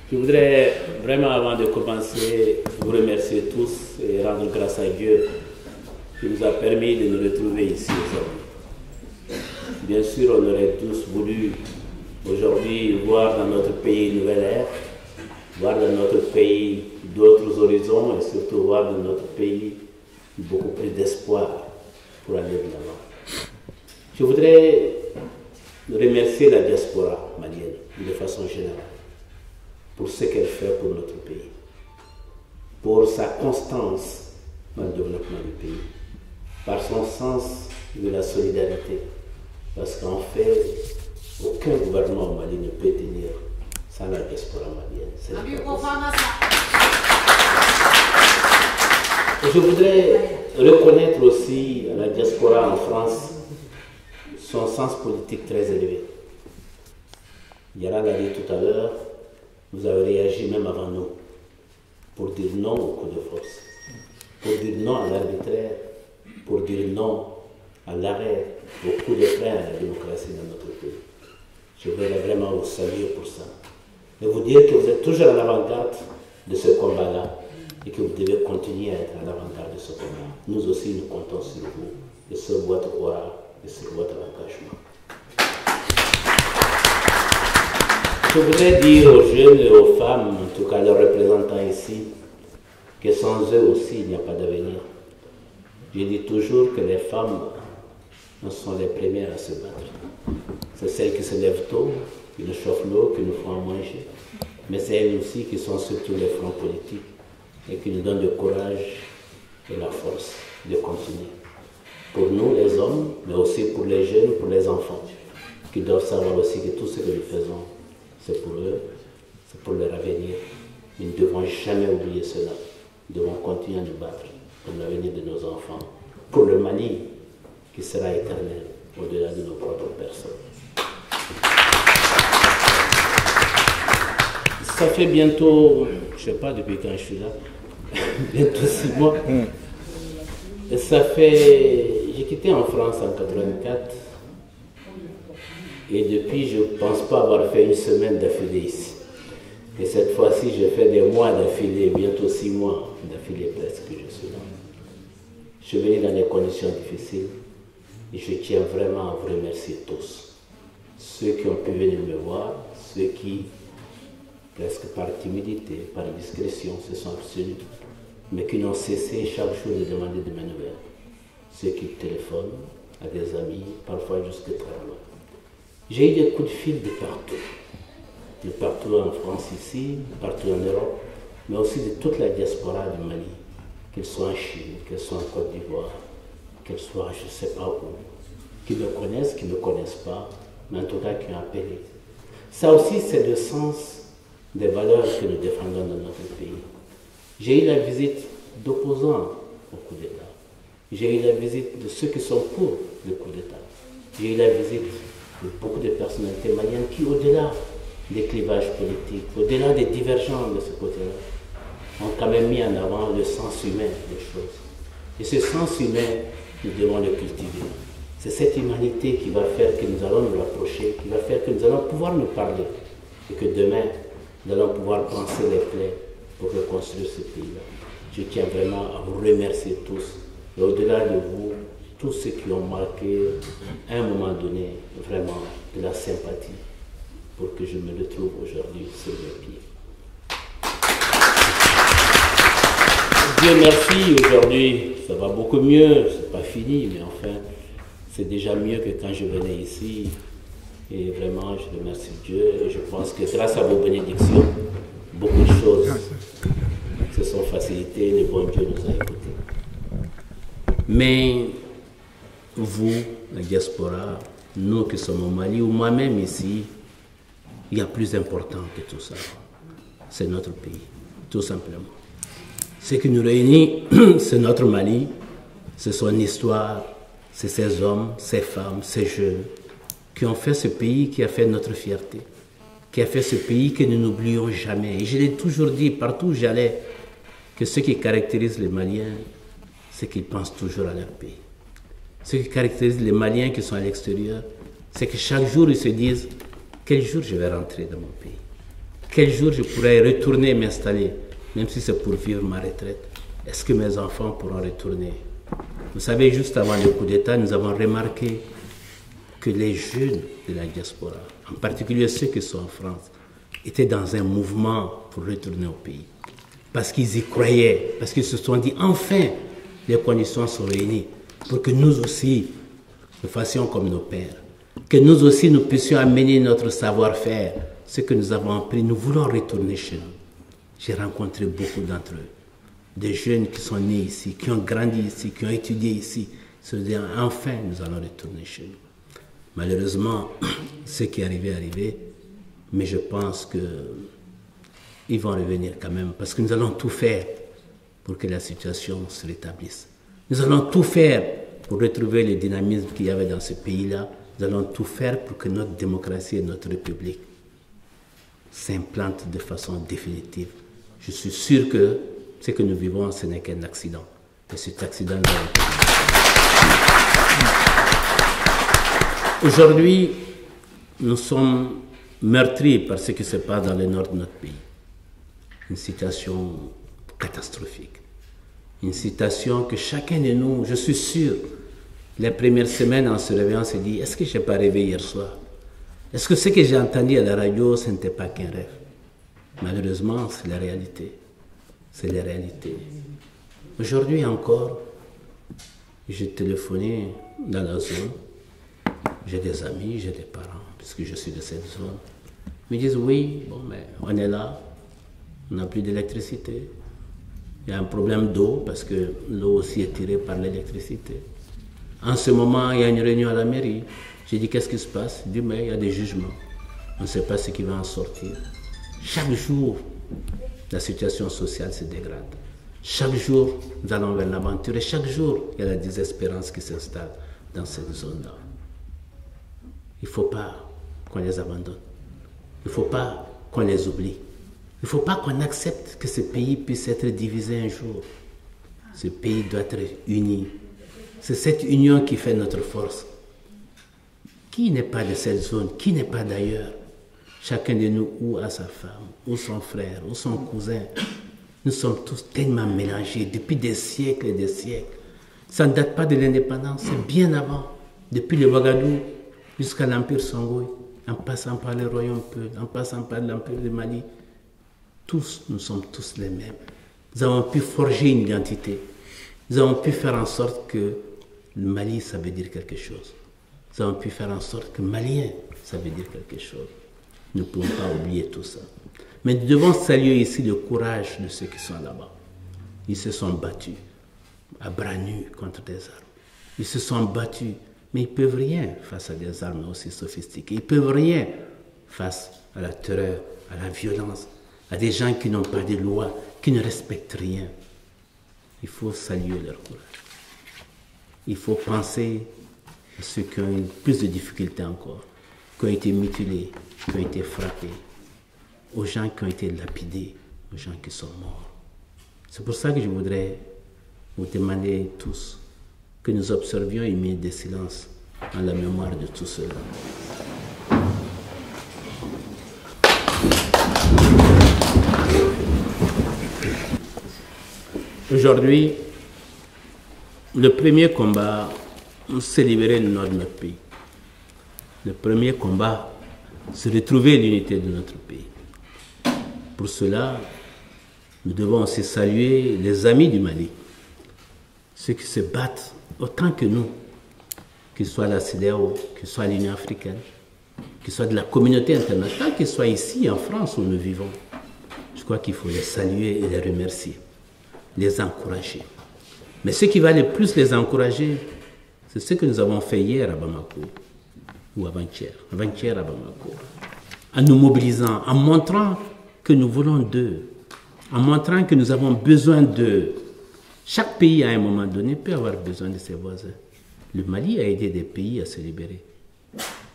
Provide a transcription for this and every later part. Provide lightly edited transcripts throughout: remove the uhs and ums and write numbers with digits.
Je voudrais vraiment, avant de commencer, vous remercier tous et rendre grâce à Dieu qui nous a permis de nous retrouver ici aujourd'hui. Bien sûr, on aurait tous voulu aujourd'hui voir dans notre pays une nouvelle ère, voir dans notre pays d'autres horizons et surtout voir dans notre pays beaucoup plus d'espoir pour aller de l'avant. Je voudrais remercier la diaspora malienne de façon générale pour ce qu'elle fait pour notre pays, pour sa constance dans le développement du pays, par son sens de la solidarité, parce qu'en fait, aucun gouvernement au Mali ne peut tenir sans la diaspora malienne. Et je voudrais reconnaître aussi à la diaspora en France son sens politique très élevé. Yara l'a dit tout à l'heure, vous avez réagi même avant nous pour dire non au coup de force, pour dire non à l'arbitraire, pour dire non à l'arrêt, au coup de frein à la démocratie dans notre pays. Je voudrais vraiment vous saluer pour ça. Et vous dire que vous êtes toujours à l'avant-garde de ce combat-là et que vous devez continuer à être à l'avant-garde de ce combat. Nous aussi, nous comptons sur vous et sur votre courage et sur votre engagement. Je voudrais dire aux jeunes et aux femmes, en tout cas leurs représentants ici, que sans eux aussi, il n'y a pas d'avenir. Je dis toujours que les femmes sont les premières à se battre. C'est celles qui se lèvent tôt, qui nous chauffent l'eau, qui nous font à manger. Mais c'est elles aussi qui sont sur tous les fronts politiques et qui nous donnent le courage et la force de continuer. Pour nous, les hommes, mais aussi pour les jeunes, pour les enfants, qui doivent savoir aussi que tout ce que nous faisons, c'est pour eux, c'est pour leur avenir. Nous ne devons jamais oublier cela. Nous devons continuer à nous battre pour l'avenir de nos enfants, pour le Mali qui sera éternel au-delà de nos propres personnes. Ça fait bientôt, je ne sais pas depuis quand je suis là, bientôt 6 mois. Et ça fait, j'ai quitté en France en 84. Et depuis, je ne pense pas avoir fait une semaine d'affilée ici. Et cette fois-ci, j'ai fait des mois d'affilée, bientôt 6 mois d'affilée presque que je suis là. Je suis venu dans des conditions difficiles et je tiens vraiment à vous remercier tous. Ceux qui ont pu venir me voir, ceux qui, presque par timidité, par discrétion, se sont abstenus, mais qui n'ont cessé chaque jour de demander de mes nouvelles. ceux qui téléphonent à des amis, parfois jusque très loin. J'ai eu des coups de fil de partout en France ici, partout en Europe, mais aussi de toute la diaspora du Mali, qu'elle soit en Chine, qu'elle soit en Côte d'Ivoire, qu'elle soit je ne sais pas où, qui me connaissent, qui ne me connaissent pas, mais en tout cas qui ont appelé. Ça aussi, c'est le sens des valeurs que nous défendons dans notre pays. J'ai eu la visite d'opposants au coup d'État. J'ai eu la visite de ceux qui sont pour le coup d'État. J'ai eu la visite de beaucoup de personnalités maliennes qui, au-delà des clivages politiques, au-delà des divergences de ce côté-là, ont quand même mis en avant le sens humain des choses. Et ce sens humain, nous devons le cultiver. C'est cette humanité qui va faire que nous allons nous rapprocher, qui va faire que nous allons pouvoir nous parler, et que demain, nous allons pouvoir penser les plaies pour reconstruire ce pays-là. Je tiens vraiment à vous remercier tous, et au-delà de vous, tous ceux qui ont marqué, à un moment donné, vraiment de la sympathie, pour que je me retrouve aujourd'hui sur mes pieds. Dieu merci, aujourd'hui, ça va beaucoup mieux, c'est pas fini, mais enfin, c'est déjà mieux que quand je venais ici. Et vraiment, je remercie Dieu, et je pense que grâce à vos bénédictions, beaucoup de choses se sont facilitées, le bon Dieu nous a écoutés. Mais vous, la diaspora, nous qui sommes au Mali, ou moi-même ici, il y a plus important que tout ça. C'est notre pays, tout simplement. Ce qui nous réunit, c'est notre Mali, c'est son histoire, c'est ces hommes, ces femmes, ces jeunes qui ont fait ce pays, qui a fait notre fierté, qui a fait ce pays que nous n'oublions jamais. Et je l'ai toujours dit, partout où j'allais, que ce qui caractérise les Maliens, c'est qu'ils pensent toujours à leur pays. Ce qui caractérise les Maliens qui sont à l'extérieur, c'est que chaque jour, ils se disent « Quel jour je vais rentrer dans mon pays? Quel jour je pourrai retourner m'installer, même si c'est pour vivre ma retraite? Est-ce que mes enfants pourront retourner ?» Vous savez, juste avant le coup d'État, nous avons remarqué que les jeunes de la diaspora, en particulier ceux qui sont en France, étaient dans un mouvement pour retourner au pays. Parce qu'ils y croyaient, parce qu'ils se sont dit, enfin, les conditions sont réunies pour que nous aussi, nous fassions comme nos pères. Que nous aussi, nous puissions amener notre savoir-faire, ce que nous avons appris. Nous voulons retourner chez nous. J'ai rencontré beaucoup d'entre eux. Des jeunes qui sont nés ici, qui ont grandi ici, qui ont étudié ici, se disent, enfin, nous allons retourner chez nous. Malheureusement, ce qui est arrivé, mais je pense qu'ils vont revenir quand même, parce que nous allons tout faire pour que la situation se rétablisse. Nous allons tout faire pour retrouver le dynamisme qu'il y avait dans ce pays-là. Nous allons tout faire pour que notre démocratie et notre République s'implantent de façon définitive. Je suis sûr que ce que nous vivons, ce n'est qu'un accident. Et cet accident Aujourd'hui, nous sommes meurtris par ce qui se passe dans le nord de notre pays. Une situation catastrophique. Une situation que chacun de nous, je suis sûr, les premières semaines en se réveillant, se dit, est-ce que je n'ai pas rêvé hier soir? Est-ce que ce que j'ai entendu à la radio, ce n'était pas qu'un rêve? Malheureusement, c'est la réalité. C'est la réalité. Aujourd'hui encore, j'ai téléphoné dans la zone. J'ai des amis, j'ai des parents, puisque je suis de cette zone. Ils me disent, oui, bon, mais on est là, on n'a plus d'électricité. Il y a un problème d'eau, parce que l'eau aussi est tirée par l'électricité. En ce moment, il y a une réunion à la mairie. J'ai dit, qu'est-ce qui se passe? Il dit, mais il y a des jugements. On ne sait pas ce qui va en sortir. Chaque jour, la situation sociale se dégrade. Chaque jour, nous allons vers l'aventure. Et chaque jour, il y a la désespérance qui s'installe dans cette zone-là. Il ne faut pas qu'on les abandonne. Il ne faut pas qu'on les oublie. Il ne faut pas qu'on accepte que ce pays puisse être divisé un jour. Ce pays doit être uni. C'est cette union qui fait notre force. Qui n'est pas de cette zone? Qui n'est pas d'ailleurs? Chacun de nous, ou a sa femme, ou son frère, ou son cousin. Nous sommes tous tellement mélangés depuis des siècles et des siècles. Ça ne date pas de l'indépendance, c'est bien avant. Depuis le Ouagadougou jusqu'à l'Empire Songhai, en passant par le Royaume Peul, en passant par l'Empire du Mali. Tous, nous sommes tous les mêmes. Nous avons pu forger une identité. Nous avons pu faire en sorte que le Mali, ça veut dire quelque chose. Nous avons pu faire en sorte que Malien, ça veut dire quelque chose. Nous ne pouvons pas oublier tout ça. Mais nous devons saluer ici le courage de ceux qui sont là-bas. Ils se sont battus à bras nus contre des armes. Ils se sont battus, mais ils ne peuvent rien face à des armes aussi sophistiquées. Ils ne peuvent rien face à la terreur, à la violence, à des gens qui n'ont pas de loi, qui ne respectent rien. Il faut saluer leur courage. Il faut penser à ceux qui ont eu plus de difficultés encore, qui ont été mutilés, qui ont été frappés, aux gens qui ont été lapidés, aux gens qui sont morts. C'est pour ça que je voudrais vous demander tous que nous observions une minute de silence en la mémoire de tout cela. Aujourd'hui, le premier combat, c'est libérer le nord de notre pays. Le premier combat, c'est retrouver l'unité de notre pays. Pour cela, nous devons aussi saluer les amis du Mali, ceux qui se battent autant que nous, qu'ils soient la CEDEAO, qu'ils soient l'Union africaine, qu'ils soient de la communauté internationale, qu'ils soient ici en France où nous vivons. Je crois qu'il faut les saluer et les remercier, les encourager. Mais ce qui va le plus les encourager, c'est ce que nous avons fait hier à Bamako, ou avant-hier à Bamako, en nous mobilisant, en montrant que nous voulons d'eux, en montrant que nous avons besoin d'eux. Chaque pays, à un moment donné, peut avoir besoin de ses voisins. Le Mali a aidé des pays à se libérer.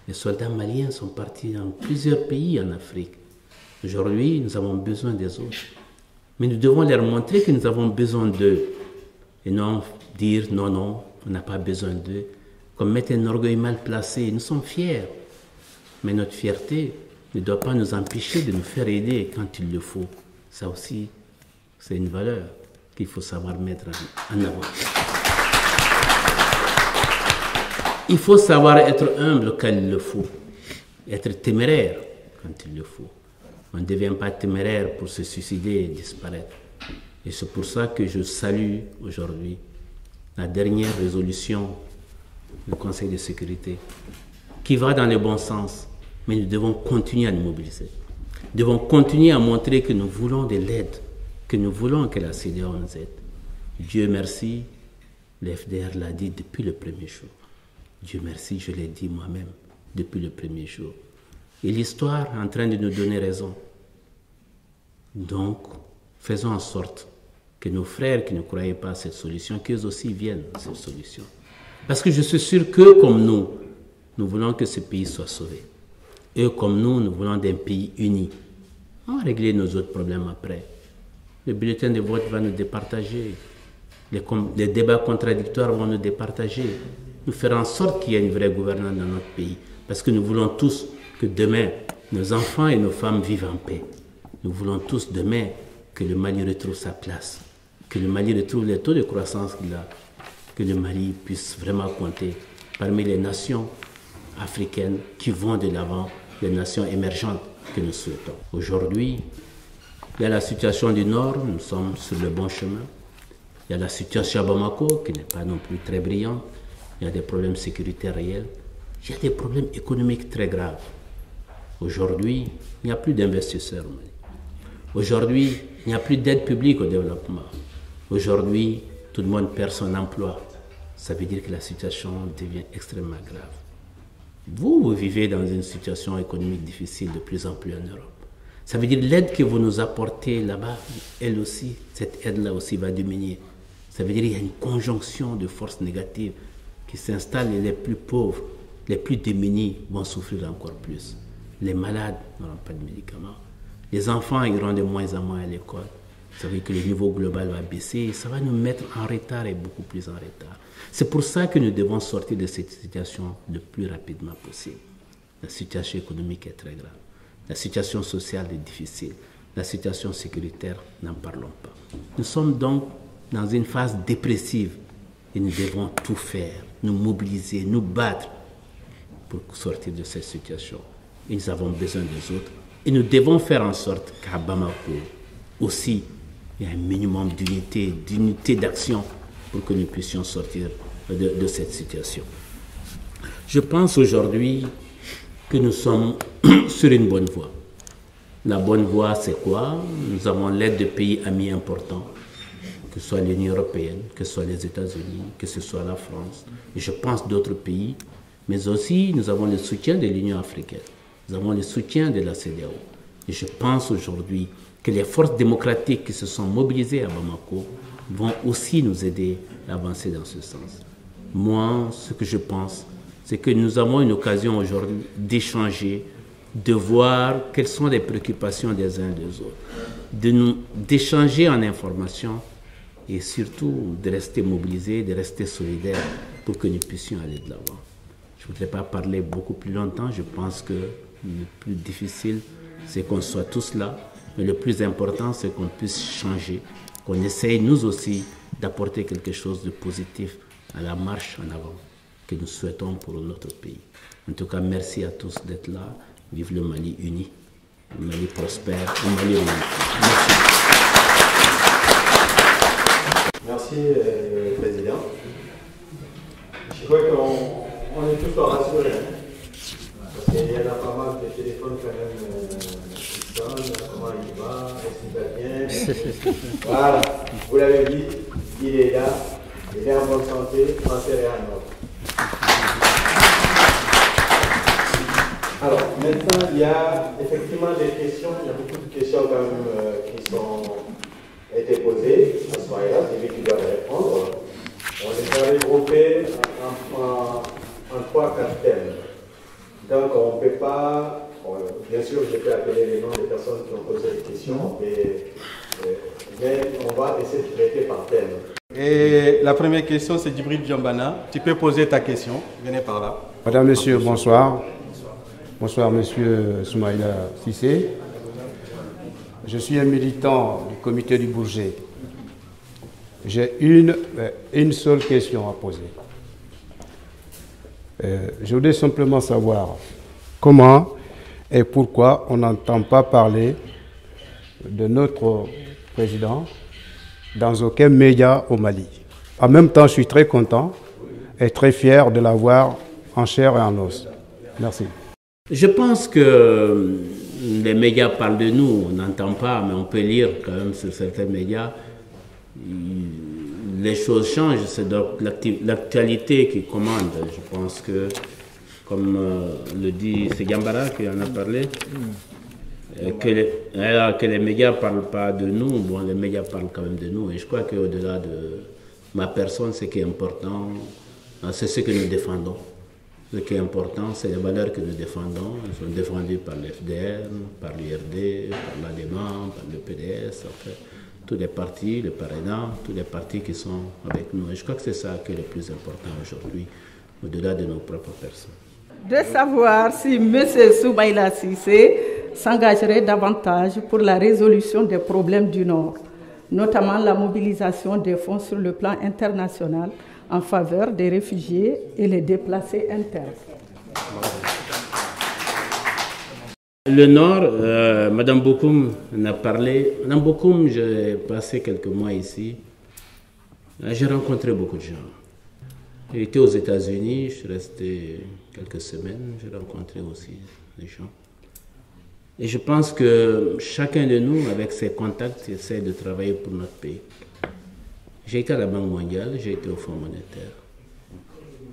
Les soldats maliens sont partis dans plusieurs pays en Afrique. Aujourd'hui, nous avons besoin des autres. Mais nous devons leur montrer que nous avons besoin d'eux. Et non dire non, non, on n'a pas besoin d'eux. Comme mettre un orgueil mal placé. Nous sommes fiers. Mais notre fierté ne doit pas nous empêcher de nous faire aider quand il le faut. Ça aussi, c'est une valeur qu'il faut savoir mettre en avant. Il faut savoir être humble quand il le faut, être téméraire quand il le faut. On ne devient pas téméraire pour se suicider et disparaître. Et c'est pour ça que je salue aujourd'hui la dernière résolution du Conseil de sécurité qui va dans le bon sens, mais nous devons continuer à nous mobiliser. Nous devons continuer à montrer que nous voulons de l'aide, que nous voulons que la CEDEAO nous aide. Dieu merci, l'FDR l'a dit depuis le premier jour. Dieu merci, je l'ai dit moi-même depuis le premier jour. Et l'histoire est en train de nous donner raison. Donc, faisons en sorte que nos frères qui ne croyaient pas à cette solution, qu'eux aussi viennent à cette solution. Parce que je suis sûr que, comme nous voulons que ce pays soit sauvé. Eux, comme nous voulons d'un pays uni. On va régler nos autres problèmes après. Le bulletin de vote va nous départager. Les débats contradictoires vont nous départager. Nous ferons en sorte qu'il y ait une vraie gouvernance dans notre pays. Parce que nous voulons tous que demain, nos enfants et nos femmes vivent en paix. Nous voulons tous demain que le Mali retrouve sa place. Que le Mali retrouve les taux de croissance qu'il a. Que le Mali puisse vraiment compter parmi les nations africaines qui vont de l'avant, les nations émergentes que nous souhaitons. Aujourd'hui, il y a la situation du Nord, nous sommes sur le bon chemin. Il y a la situation à Bamako, qui n'est pas non plus très brillante. Il y a des problèmes sécuritaires réels. Il y a des problèmes économiques très graves. Aujourd'hui, il n'y a plus d'investisseurs au Mali. Aujourd'hui, il n'y a plus d'aide publique au développement. Aujourd'hui, tout le monde perd son emploi. Ça veut dire que la situation devient extrêmement grave. Vous vivez dans une situation économique difficile de plus en plus en Europe. Ça veut dire l'aide que vous nous apportez là-bas, elle aussi, cette aide-là aussi va diminuer. Ça veut dire qu'il y a une conjonction de forces négatives qui s'installent et les plus pauvres, les plus démunis vont souffrir encore plus. Les malades n'auront pas de médicaments. Les enfants iront de moins en moins à l'école. Ça veut dire que le niveau global va baisser et ça va nous mettre en retard et beaucoup plus en retard. C'est pour ça que nous devons sortir de cette situation le plus rapidement possible. La situation économique est très grave. La situation sociale est difficile. La situation sécuritaire, n'en parlons pas. Nous sommes donc dans une phase dépressive et nous devons tout faire, nous mobiliser, nous battre pour sortir de cette situation. Et nous avons besoin des autres. Et nous devons faire en sorte qu'à Bamako aussi, il y a un minimum d'unité d'action pour que nous puissions sortir de cette situation. Je pense aujourd'hui que nous sommes sur une bonne voie. La bonne voie, c'est quoi? Nous avons l'aide de pays amis importants, que ce soit l'Union européenne, que ce soit les États-Unis, que ce soit la France, et je pense d'autres pays, mais aussi nous avons le soutien de l'Union africaine, nous avons le soutien de la CEDEAO. Et je pense aujourd'hui que les forces démocratiques qui se sont mobilisées à Bamako vont aussi nous aider à avancer dans ce sens. Moi, ce que je pense, c'est que nous avons une occasion aujourd'hui d'échanger, de voir quelles sont les préoccupations des uns et des autres, d'échanger en information et surtout de rester mobilisés, de rester solidaires pour que nous puissions aller de l'avant. Je ne voudrais pas parler beaucoup plus longtemps, je pense que le plus difficile, c'est qu'on soit tous là, mais le plus important, c'est qu'on puisse changer, qu'on essaye nous aussi d'apporter quelque chose de positif à la marche en avant que nous souhaitons pour notre pays. En tout cas, merci à tous d'être là. Vive le Mali uni, le Mali prospère, le Mali uni. Merci. Merci, Président. Je crois qu'on est tous rassurés. Parce qu'il y en a pas mal de téléphones quand même qui sonnent. Comment il va? Est-ce qu'il va bien? Voilà, vous l'avez dit, il est là, il est en bonne santé, français et en ordre. Alors, maintenant, il y a effectivement des questions, il y a beaucoup de questions quand même qui ont été posées à ce moment-là, c'est lui qui doit répondre. On les a regroupées en 3-4 thèmes. Donc, on ne peut pas, bien sûr, je peux appeler les noms des personnes qui ont posé des questions, mais on va essayer de traiter par thème. Et la première question, c'est Djibril Djambana. Tu peux poser ta question, venez par là. Madame, Monsieur, bonsoir. Bonsoir, Monsieur Soumaïla Cissé. Je suis un militant du comité du Bourget. J'ai une seule question à poser. Je voudrais simplement savoir comment et pourquoi on n'entend pas parler de notre président dans aucun média au Mali. En même temps, je suis très content et très fier de l'avoir en chair et en os. Merci. Je pense que les médias parlent de nous, on n'entend pas, mais on peut lire quand même sur certains médias. Les choses changent, c'est donc l'actualité qui commande. Je pense que, comme le dit Gambara qui en a parlé, que les médias ne parlent pas de nous, bon, les médias parlent quand même de nous. Et je crois qu'au-delà de ma personne, ce qui est important, c'est ce que nous défendons. Ce qui est important, c'est les valeurs que nous défendons. Elles sont défendues par l'FDR, par l'URD, par l'ADEMA, par le PDS, enfin, tous les partis, le Parénan, tous les partis qui sont avec nous. Et je crois que c'est ça qui est le plus important aujourd'hui, au-delà de nos propres personnes. De savoir si M. Soumaïla Cissé s'engagerait davantage pour la résolution des problèmes du Nord, notamment la mobilisation des fonds sur le plan international en faveur des réfugiés et les déplacés internes. Le Nord, Madame Bokoum en a parlé. Madame Bokoum, j'ai passé quelques mois ici. J'ai rencontré beaucoup de gens. J'ai été aux États-Unis, je suis resté quelques semaines. J'ai rencontré aussi des gens. Et je pense que chacun de nous, avec ses contacts, essaie de travailler pour notre pays. J'ai été à la Banque mondiale, j'ai été au Fonds monétaire.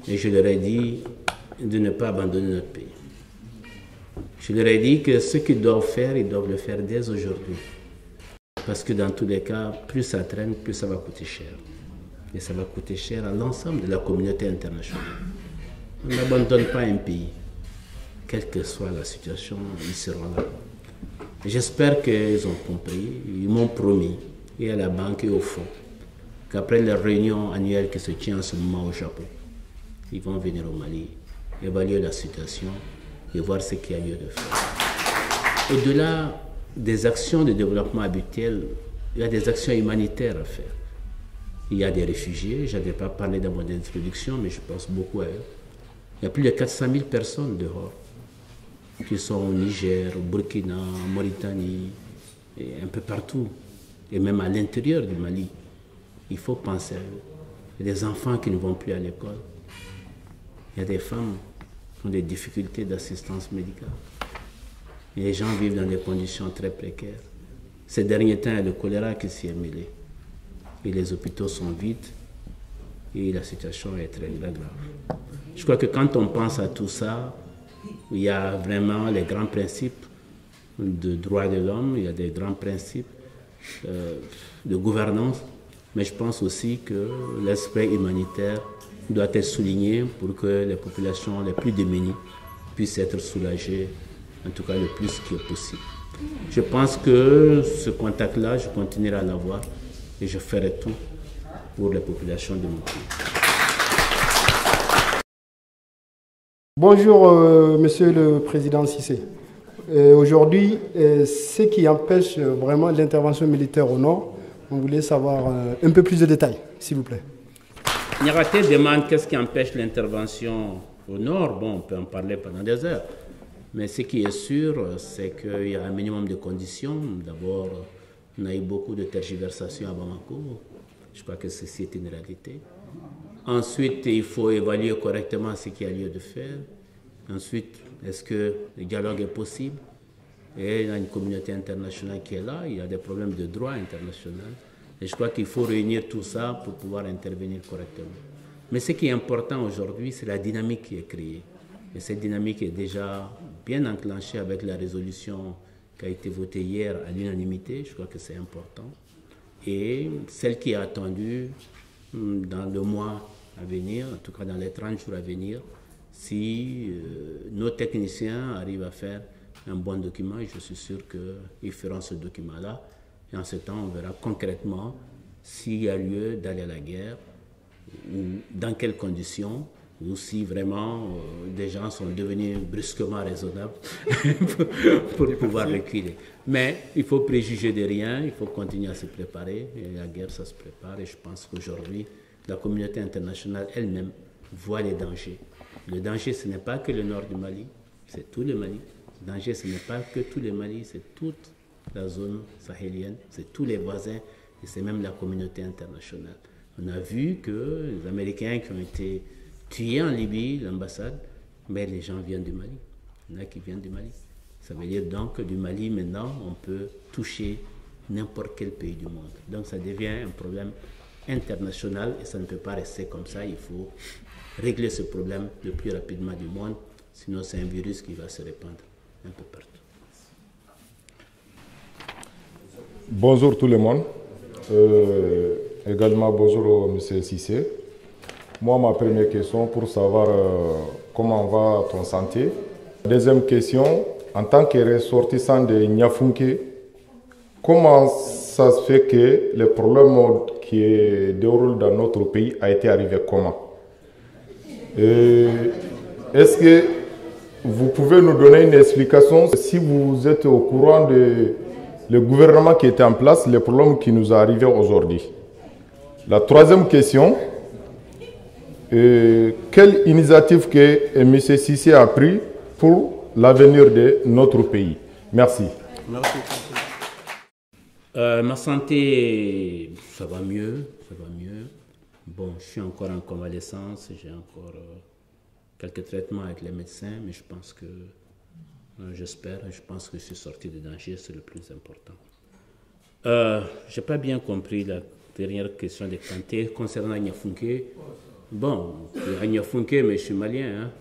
Et je leur ai dit de ne pas abandonner notre pays. Je leur ai dit que ce qu'ils doivent faire, ils doivent le faire dès aujourd'hui. Parce que dans tous les cas, plus ça traîne, plus ça va coûter cher. Et ça va coûter cher à l'ensemble de la communauté internationale. On n'abandonne pas un pays. Quelle que soit la situation, ils seront là. J'espère qu'ils ont compris, ils m'ont promis, et à la banque et au fonds, qu'après leur réunion annuelle qui se tient en ce moment au Japon, ils vont venir au Mali, évaluer la situation et voir ce qu'il y a lieu de faire. Au-delà des actions de développement habituelles, il y a des actions humanitaires à faire. Il y a des réfugiés, je n'avais pas parlé dans mon introduction, mais je pense beaucoup à eux. Il y a plus de 400 000 personnes dehors qui sont au Niger, au Burkina, en Mauritanie, et un peu partout, et même à l'intérieur du Mali. Il faut penser à eux. Il y a des enfants qui ne vont plus à l'école. Il y a des femmes qui ont des difficultés d'assistance médicale. Et les gens vivent dans des conditions très précaires. Ces derniers temps, il y a le choléra qui s'y est mêlé. Et les hôpitaux sont vides et la situation est très grave. Je crois que quand on pense à tout ça, il y a vraiment les grands principes de droits de l'homme, il y a des grands principes de gouvernance, mais je pense aussi que l'aspect humanitaire doit être souligné pour que les populations les plus démunies puissent être soulagées, en tout cas le plus que possible. Je pense que ce contact-là, je continuerai à l'avoir et je ferai tout pour les populations de mon pays. Bonjour, Monsieur le Président Cissé. Aujourd'hui, ce qui empêche vraiment l'intervention militaire au nord, on voulait savoir un peu plus de détails, s'il vous plaît. Niaraté demande qu'est-ce qui empêche l'intervention au nord. Bon, on peut en parler pendant des heures. Mais ce qui est sûr, c'est qu'il y a un minimum de conditions. D'abord, on a eu beaucoup de tergiversations à Bamako. Je crois que ceci est une réalité. Ensuite, il faut évaluer correctement ce qu'il y a lieu de faire. Ensuite, est-ce que le dialogue est possible? Et il y a une communauté internationale qui est là, il y a des problèmes de droit international. Et je crois qu'il faut réunir tout ça pour pouvoir intervenir correctement. Mais ce qui est important aujourd'hui, c'est la dynamique qui est créée. Et cette dynamique est déjà bien enclenchée avec la résolution qui a été votée hier à l'unanimité. Je crois que c'est important. Et celle qui est attendue dans le mois à venir, en tout cas dans les 30 jours à venir, si nos techniciens arrivent à faire un bon document, je suis sûr qu'ils feront ce document-là. Et en ce temps, on verra concrètement s'il y a lieu d'aller à la guerre, ou dans quelles conditions, ou si vraiment des gens sont devenus brusquement raisonnables pour pouvoir reculer. Mais il faut préjuger de rien, il faut continuer à se préparer. Et la guerre, ça se prépare. Et je pense qu'aujourd'hui, la communauté internationale elle-même voit les dangers. Le danger, ce n'est pas que le nord du Mali, c'est tout le Mali. Le danger, ce n'est pas que tout le Mali, c'est toute la zone sahélienne, c'est tous les voisins et c'est même la communauté internationale. On a vu que les Américains qui ont été tués en Libye, l'ambassade, mais les gens viennent du Mali. Il y en a qui viennent du Mali. Ça veut dire donc que du Mali, maintenant, on peut toucher n'importe quel pays du monde. Donc ça devient un problème international et ça ne peut pas rester comme ça. Il faut régler ce problème le plus rapidement du monde, sinon c'est un virus qui va se répandre un peu partout. Bonjour tout le monde. Également bonjour au M. Cissé. Moi, ma première question pour savoir comment va ton santé. Deuxième question, en tant que ressortissant de Niafunké, comment ça se fait que le problème qui déroule dans notre pays a été arrivé comment? Est-ce que vous pouvez nous donner une explication si vous êtes au courant de le gouvernement qui était en place, les problèmes qui nous arrivent aujourd'hui? La troisième question, quelle initiative que M. Cissé a pris pour l'avenir de notre pays? Merci. Merci. Ma santé, ça va mieux, ça va mieux. Bon, je suis encore en convalescence, j'ai encore quelques traitements avec les médecins, mais je pense que, je pense que je suis sorti de danger, c'est le plus important. Je n'ai pas bien compris la dernière question de Kanté concernant Niafunké. Bon, à Niafunké, mais je suis malien, hein.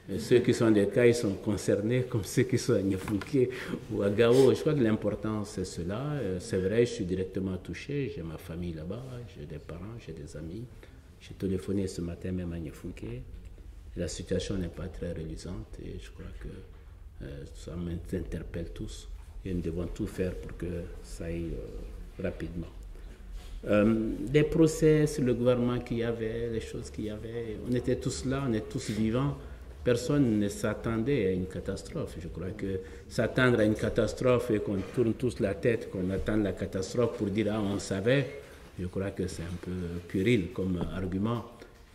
Et ceux qui sont des cas, ils sont concernés comme ceux qui sont à Niafunké ou à Gao. Je crois que l'important, c'est cela. C'est vrai, je suis directement touché. J'ai ma famille là-bas, j'ai des parents, j'ai des amis. J'ai téléphoné ce matin même à Niafunké. La situation n'est pas très reluisante et je crois que ça m'interpelle tous. Et nous devons tout faire pour que ça aille rapidement. Les procès sur le gouvernement qu'il y avait, les choses qu'il y avait, on était tous là, on est tous vivants. Personne ne s'attendait à une catastrophe. Je crois que s'attendre à une catastrophe et qu'on tourne tous la tête, qu'on attende la catastrophe pour dire « ah, on savait », je crois que c'est un peu puéril comme argument.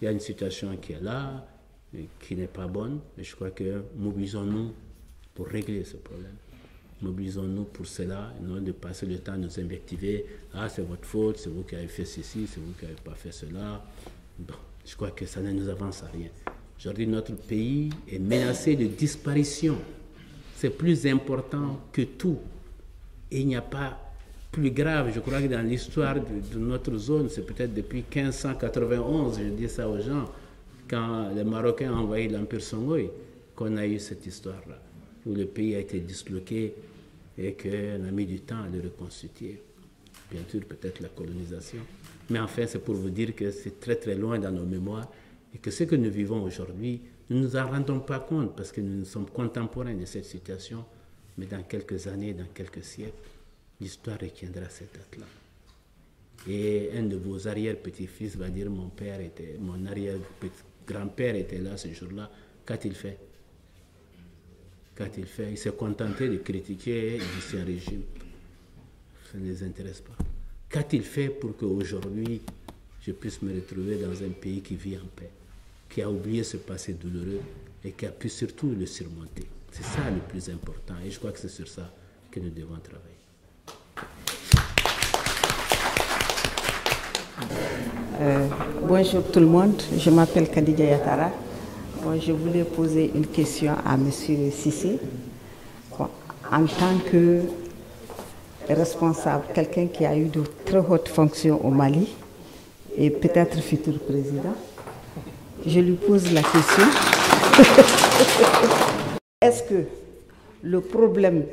Il y a une situation qui est là, qui n'est pas bonne, et je crois que mobilisons-nous pour régler ce problème. Mobilisons-nous pour cela, et non de passer le temps à nous invectiver. Ah, c'est votre faute, c'est vous qui avez fait ceci, c'est vous qui n'avez pas fait cela. Bon, je crois que ça ne nous avance à rien. Aujourd'hui, notre pays est menacé de disparition. C'est plus important que tout. Et il n'y a pas plus grave. Je crois que dans l'histoire de notre zone, c'est peut-être depuis 1591, je dis ça aux gens, quand les Marocains ont envahi l'Empire Songhai, qu'on a eu cette histoire-là, où le pays a été disloqué et qu'on a mis du temps à le reconstituer. Bien sûr, peut-être la colonisation. Mais enfin, c'est pour vous dire que c'est très très loin dans nos mémoires et que ce que nous vivons aujourd'hui, nous ne nous en rendons pas compte parce que nous sommes contemporains de cette situation, mais dans quelques années, dans quelques siècles, l'histoire retiendra cette date-là. Et un de vos arrière-petits-fils va dire mon arrière-grand-père était là ce jour-là. Qu'a-t-il fait? Qu'a-t-il fait? Il s'est contenté de critiquer l'ancien régime. Ça ne les intéresse pas. Qu'a-t-il fait pour qu'aujourd'hui, je puisse me retrouver dans un pays qui vit en paix, qui a oublié ce passé douloureux et qui a pu surtout le surmonter? C'est ça le plus important et je crois que c'est sur ça que nous devons travailler. Bonjour tout le monde, je m'appelle Khadija Yatara. Bon, je voulais poser une question à M. Cissé. Bon, en tant que responsable, quelqu'un qui a eu de très hautes fonctions au Mali et peut-être futur président, je lui pose la question. Est-ce que le problème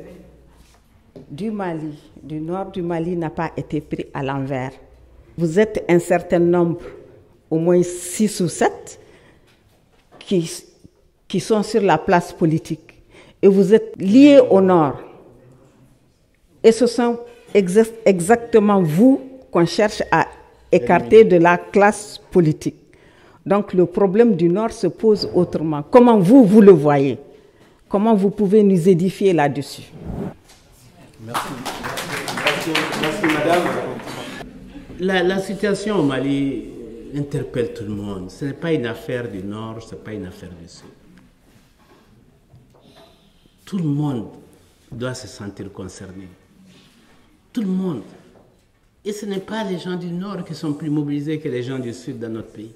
du Mali, du nord du Mali, n'a pas été pris à l'envers? Vous êtes un certain nombre, au moins 6 ou 7, qui sont sur la place politique. Et vous êtes liés au nord. Et ce sont exactement vous qu'on cherche à écarter de la classe politique. Donc le problème du nord se pose autrement. Comment vous le voyez? Comment vous pouvez nous édifier là-dessus? Merci. Merci, madame. La situation au Mali interpelle tout le monde. Ce n'est pas une affaire du Nord, ce n'est pas une affaire du Sud. Tout le monde doit se sentir concerné. Tout le monde. Et ce n'est pas les gens du Nord qui sont plus mobilisés que les gens du Sud dans notre pays.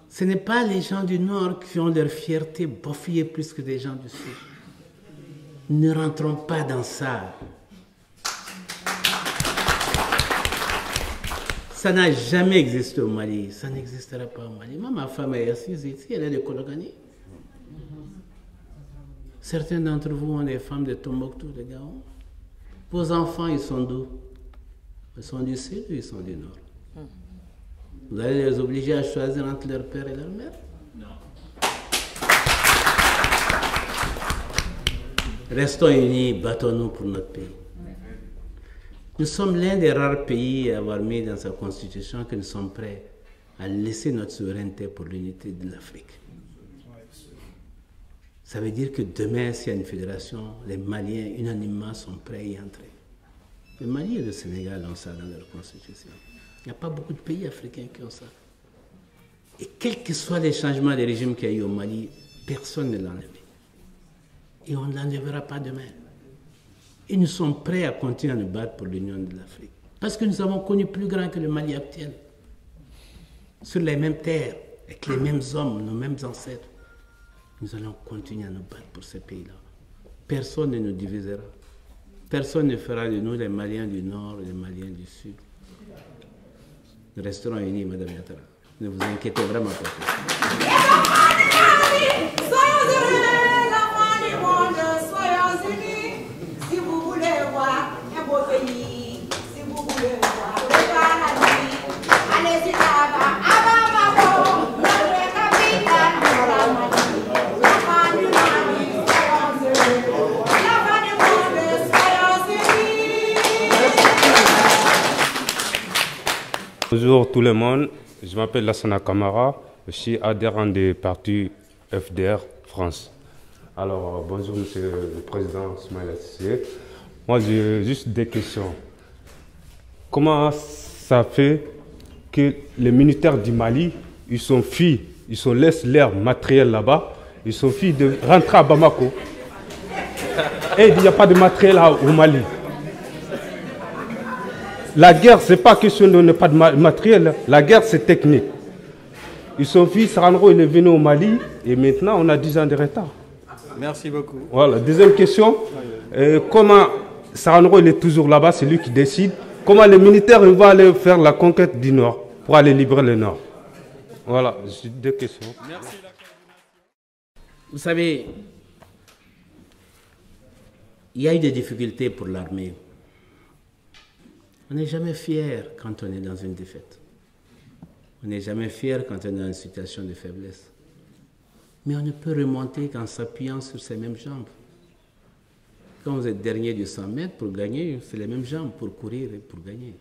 Ce n'est pas les gens du Nord qui ont leur fierté bafouée plus que des gens du Sud. Ne rentrons pas dans ça. Ça n'a jamais existé au Mali, ça n'existera pas au Mali. Moi, ma femme est assise ici, elle est de Kologani. Certains d'entre vous ont des femmes de Tombouctou, de Gao. Vos enfants, ils sont d'où? Ils sont du Sud ou ils sont du Nord? Vous allez les obliger à choisir entre leur père et leur mère? Non. Restons unis, battons-nous pour notre pays. Nous sommes l'un des rares pays à avoir mis dans sa constitution que nous sommes prêts à laisser notre souveraineté pour l'unité de l'Afrique. Ça veut dire que demain, s'il y a une fédération, les Maliens unanimement sont prêts à y entrer. Le Mali et le Sénégal ont ça dans leur constitution. Il n'y a pas beaucoup de pays africains qui ont ça. Et quels que soient les changements de régime qu'il y a eu au Mali, personne ne l'a enlevé. Et on ne l'enlèvera pas demain. Et nous sommes prêts à continuer à nous battre pour l'union de l'Afrique. Parce que nous avons connu plus grand que le Mali actuel. Sur les mêmes terres, avec les mêmes hommes, nos mêmes ancêtres. Nous allons continuer à nous battre pour ces pays-là. Personne ne nous divisera. Personne ne fera de nous les Maliens du Nord et les Maliens du Sud. Nous resterons unis, Madame Yatara. Ne vous inquiétez vraiment pas. Soyons heureux, l'enfant du monde, soyons unis. Si vous voulez voir un beau pays, si vous voulez voir le paradis, allez-y là-bas, avant Mabo, notre capitale, l'enfant du Mali, soyons heureux. L'enfant du monde, soyons unis. Bonjour tout le monde, je m'appelle Lassana Kamara, je suis adhérent du parti FDR France. Alors, bonjour Monsieur le Président Soumaïla Cissé. Moi, j'ai juste des questions. Comment ça fait que les militaires du Mali, ils laissent leur matériel là-bas, ils sont fiers de rentrer à Bamako et il n'y a pas de matériel au Mali. la guerre, ce n'est pas question de ne pas de matériel. La guerre, c'est technique. Son fils, Saranro, il est venu au Mali et maintenant, on a 10 ans de retard. Merci beaucoup. Voilà. Deuxième question. Comment Saranro, il est toujours là-bas, c'est lui qui décide. Comment les militaires vont aller faire la conquête du Nord pour aller libérer le Nord? Voilà, j'ai 2 questions. Merci. Vous savez, il y a eu des difficultés pour l'armée. On n'est jamais fier quand on est dans une défaite. On n'est jamais fier quand on est dans une situation de faiblesse. Mais on ne peut remonter qu'en s'appuyant sur ces mêmes jambes. Quand vous êtes dernier du 100 mètres, pour gagner, c'est les mêmes jambes pour courir et pour gagner.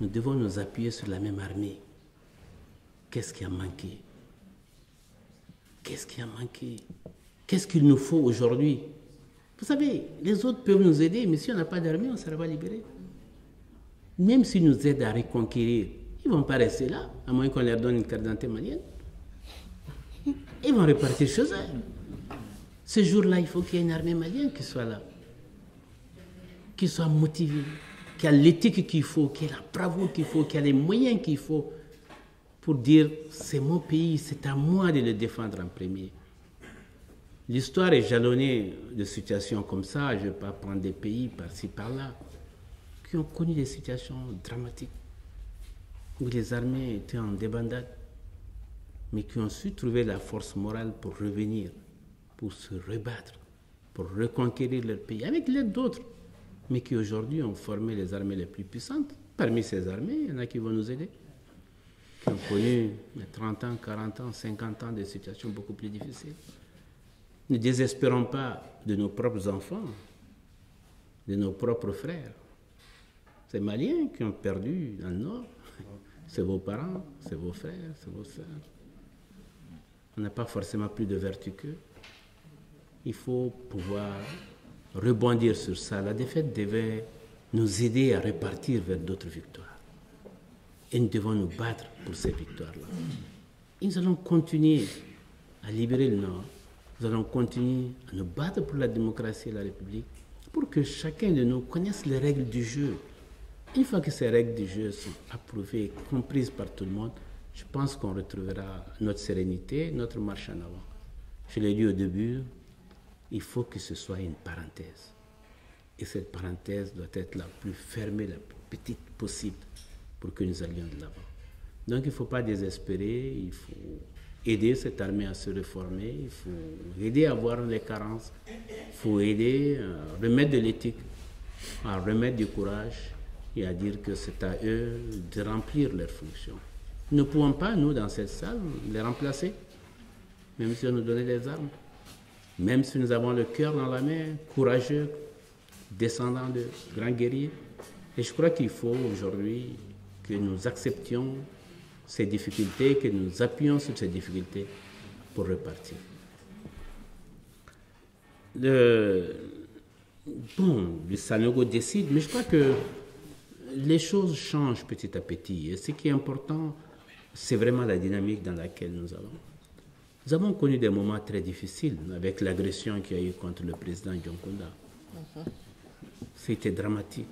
Nous devons nous appuyer sur la même armée. Qu'est-ce qui a manqué? Qu'est-ce qui a manqué? Qu'est-ce qu'il nous faut aujourd'hui? Vous savez, les autres peuvent nous aider, mais si on n'a pas d'armée, on ne sera pas libéré. Même s'ils nous aident à reconquérir, ils ne vont pas rester là, à moins qu'on leur donne une carte d'identité malienne. Ils vont repartir chez eux. Ce jour-là, il faut qu'il y ait une armée malienne qui soit là, qui soit motivée, qui a l'éthique qu'il faut, qui a la bravoure qu'il faut, qui a les moyens qu'il faut pour dire c'est mon pays, c'est à moi de le défendre en premier. L'histoire est jalonnée de situations comme ça. Je ne vais pas prendre des pays par-ci, par-là, qui ont connu des situations dramatiques, où les armées étaient en débandade, mais qui ont su trouver la force morale pour revenir, pour se rebattre, pour reconquérir leur pays, avec l'aide d'autres, mais qui aujourd'hui ont formé les armées les plus puissantes. Parmi ces armées, il y en a qui vont nous aider, qui ont connu 30 ans, 40 ans, 50 ans de situations beaucoup plus difficiles. Ne désespérons pas de nos propres enfants, de nos propres frères. Ces Maliens qui ont perdu dans le Nord, c'est vos parents, c'est vos frères, c'est vos sœurs. On n'a pas forcément plus de vertu qu'eux. Il faut pouvoir rebondir sur ça. La défaite devait nous aider à repartir vers d'autres victoires. Et nous devons nous battre pour ces victoires-là. Et nous allons continuer à libérer le Nord. Nous allons continuer à nous battre pour la démocratie et la République, pour que chacun de nous connaisse les règles du jeu. Une fois que ces règles du jeu sont approuvées et comprises par tout le monde, je pense qu'on retrouvera notre sérénité, notre marche en avant. Je l'ai dit au début, il faut que ce soit une parenthèse. Et cette parenthèse doit être la plus fermée, la plus petite possible pour que nous allions de l'avant. Donc il ne faut pas désespérer, il faut aider cette armée à se réformer, il faut aider à voir les carences, il faut aider à remettre de l'éthique, à remettre du courage et à dire que c'est à eux de remplir leurs fonctions. Nous ne pouvons pas, nous, dans cette salle, les remplacer, même si on nous donnait les armes, même si nous avons le cœur dans la main, courageux, descendant de grands guerriers. Et je crois qu'il faut aujourd'hui que nous acceptions ces difficultés, que nous appuyions sur ces difficultés pour repartir. Le Sanogo décide, mais je crois que les choses changent petit à petit. Et ce qui est important, c'est vraiment la dynamique dans laquelle nous allons. Nous avons connu des moments très difficiles avec l'agression qu'il y a eu contre le président Dionkunda. C'était dramatique.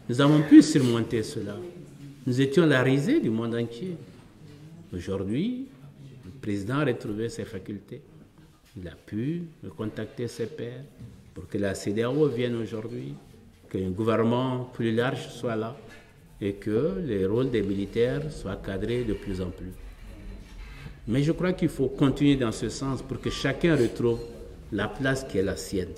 Nous avons pu surmonter cela. Nous étions la risée du monde entier. Aujourd'hui, le président a retrouvé ses facultés. Il a pu contacter ses pairs pour que la CEDEAO vienne aujourd'hui, qu'un gouvernement plus large soit là et que les rôles des militaires soient cadrés de plus en plus. Mais je crois qu'il faut continuer dans ce sens pour que chacun retrouve la place qui est la sienne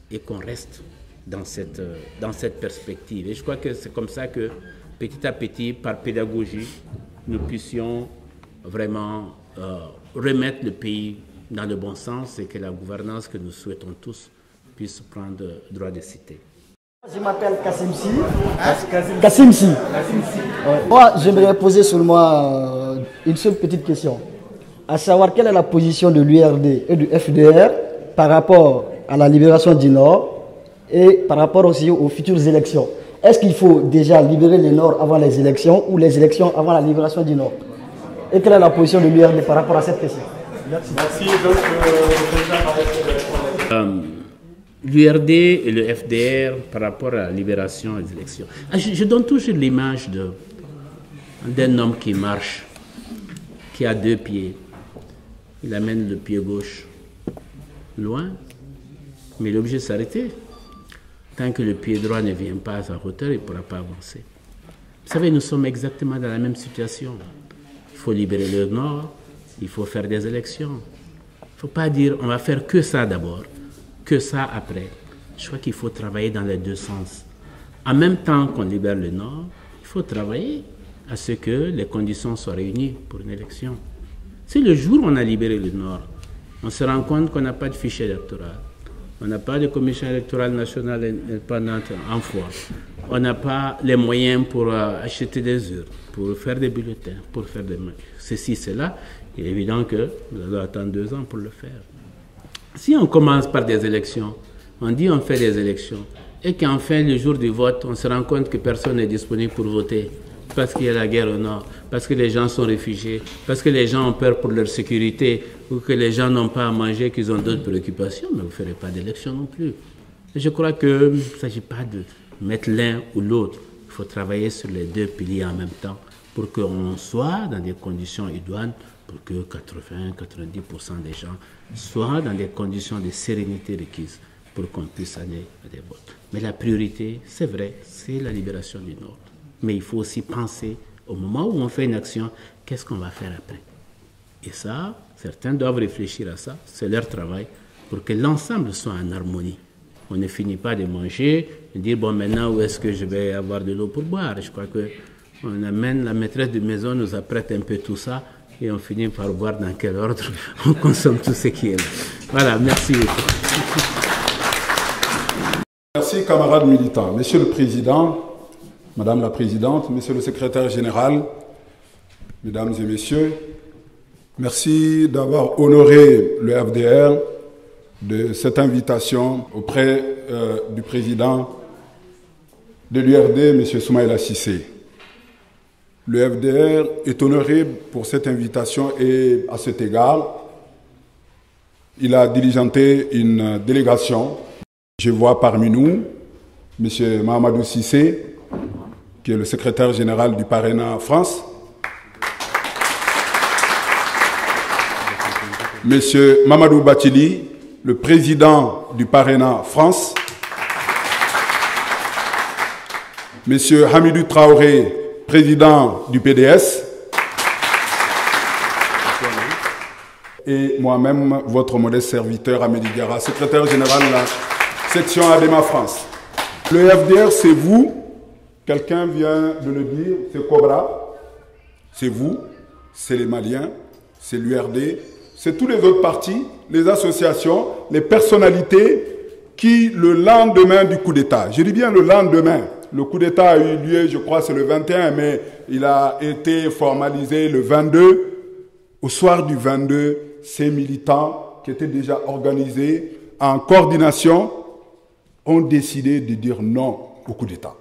et qu'on reste dans cette perspective. Et je crois que c'est comme ça que petit à petit, par pédagogie, nous puissions vraiment remettre le pays dans le bon sens et que la gouvernance que nous souhaitons tous puisse prendre droit de cité. Je m'appelle Kassim Sy. Kassim Sy. Moi, j'aimerais poser seulement une seule petite question, à savoir quelle est la position de l'URD et du FDR par rapport à la libération du Nord et par rapport aussi aux futures élections. Est-ce qu'il faut déjà libérer le Nord avant les élections ou les élections avant la libération du Nord? Et quelle est la position de l'URD par rapport à cette question? Merci. Donc, le président va répondre. l'URD et le FDR par rapport à la libération des élections. Je donne toujours l'image d'un homme qui marche, qui a 2 pieds. Il amène le pied gauche loin, mais il est obligé de s'arrêter. Tant que le pied droit ne vient pas à sa hauteur, il ne pourra pas avancer. Vous savez, nous sommes exactement dans la même situation. Il faut libérer le Nord, il faut faire des élections. Il ne faut pas dire on va faire que ça d'abord, que ça après. Je crois qu'il faut travailler dans les 2 sens. En même temps qu'on libère le Nord, il faut travailler à ce que les conditions soient réunies pour une élection. Si le jour où on a libéré le Nord, on se rend compte qu'on n'a pas de fichier électoral, on n'a pas de commission électorale nationale indépendante en foi, on n'a pas les moyens pour acheter des urnes, pour faire des bulletins, pour faire des... Ceci, cela, il est évident que nous allons attendre 2 ans pour le faire. Si on commence par des élections, on dit on fait des élections, et qu'enfin, le jour du vote, on se rend compte que personne n'est disponible pour voter, parce qu'il y a la guerre au nord, parce que les gens sont réfugiés, parce que les gens ont peur pour leur sécurité, ou que les gens n'ont pas à manger, qu'ils ont d'autres préoccupations, mais vous ne ferez pas d'élection non plus. Et je crois qu'il ne s'agit pas de mettre l'un ou l'autre. Il faut travailler sur les 2 piliers en même temps pour qu'on soit dans des conditions idoines, pour que 80-90% des gens soient dans des conditions de sérénité requises pour qu'on puisse aller à des votes. Mais la priorité, c'est vrai, c'est la libération du Nord. Mais il faut aussi penser, au moment où on fait une action, qu'est-ce qu'on va faire après? Et ça, certains doivent réfléchir à ça, c'est leur travail, pour que l'ensemble soit en harmonie. On ne finit pas de manger, de dire, bon, maintenant, où est-ce que je vais avoir de l'eau pour boire? Je crois qu'on amène, la maîtresse de maison nous apprête un peu tout ça, et on finit par boire dans quel ordre on consomme tout ce qui est là. Voilà, merci beaucoup. Merci, camarades militants. Monsieur le Président, Madame la Présidente, Monsieur le Secrétaire Général, Mesdames et Messieurs, merci d'avoir honoré le FDR de cette invitation auprès du Président de l'URD, M. Soumaïla Cissé. Le FDR est honoré pour cette invitation et à cet égard, il a diligenté une délégation. Je vois parmi nous M. Mahamadou Cissé, qui est le secrétaire général du Parena France, M. Mamadou Batili, le président du Parena France, M. Hamidou Traoré, président du PDS, et moi-même, votre modeste serviteur Amélie Diarra, secrétaire général de la section ADEMA France. Le FDR, c'est vous. Quelqu'un vient de le dire, c'est Cobra, c'est vous, c'est les Maliens, c'est l'URD, c'est tous les autres partis, les associations, les personnalités qui, le lendemain du coup d'État, je dis bien le lendemain, le coup d'État a eu lieu, je crois, c'est le 21, mais il a été formalisé le 22. Au soir du 22, ces militants qui étaient déjà organisés en coordination ont décidé de dire non au coup d'État.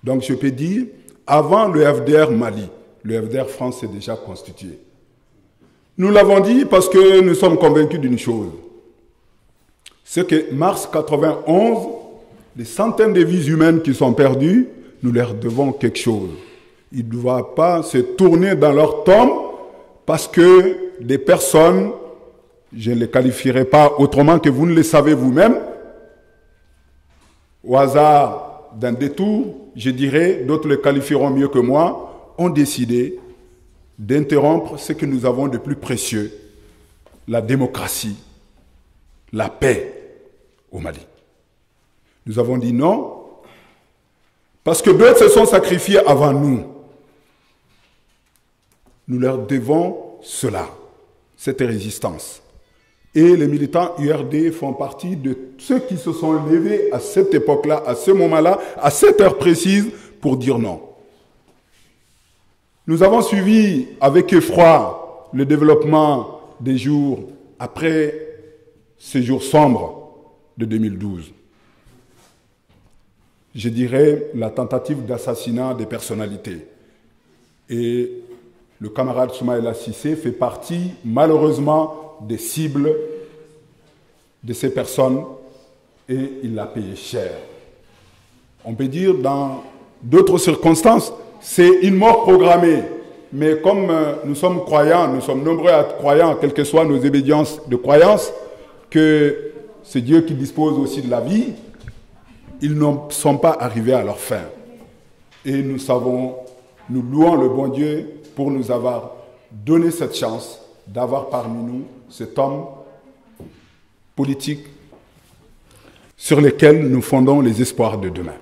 Donc je peux dire, avant le FDR Mali, le FDR France est déjà constitué. Nous l'avons dit parce que nous sommes convaincus d'une chose. C'est que mars 91, les centaines de vies humaines qui sont perdues, nous leur devons quelque chose. Ils ne doivent pas se tourner dans leur tombe parce que des personnes, je ne les qualifierai pas autrement que vous ne le savez vous-même, au hasard d'un détour, je dirais, d'autres le qualifieront mieux que moi, ont décidé d'interrompre ce que nous avons de plus précieux, la démocratie, la paix au Mali. Nous avons dit non, parce que d'autres se sont sacrifiés avant nous. Nous leur devons cela, cette résistance. Et les militants URD font partie de ceux qui se sont levés à cette époque-là, à ce moment-là, à cette heure précise, pour dire non. Nous avons suivi avec effroi le développement des jours après ces jours sombres de 2012. Je dirais la tentative d'assassinat des personnalités. Et le camarade Soumaïla Cissé fait partie, malheureusement, des cibles de ces personnes et il l'a payé cher. On peut dire dans d'autres circonstances, c'est une mort programmée. Mais comme nous sommes croyants, nous sommes nombreux à être croyants, quelles que soient nos obédiences de croyance, que c'est Dieu qui dispose aussi de la vie, ils ne sont pas arrivés à leur fin. Et nous louons le bon Dieu pour nous avoir donné cette chance d'avoir parmi nous cet homme politique sur lequel nous fondons les espoirs de demain.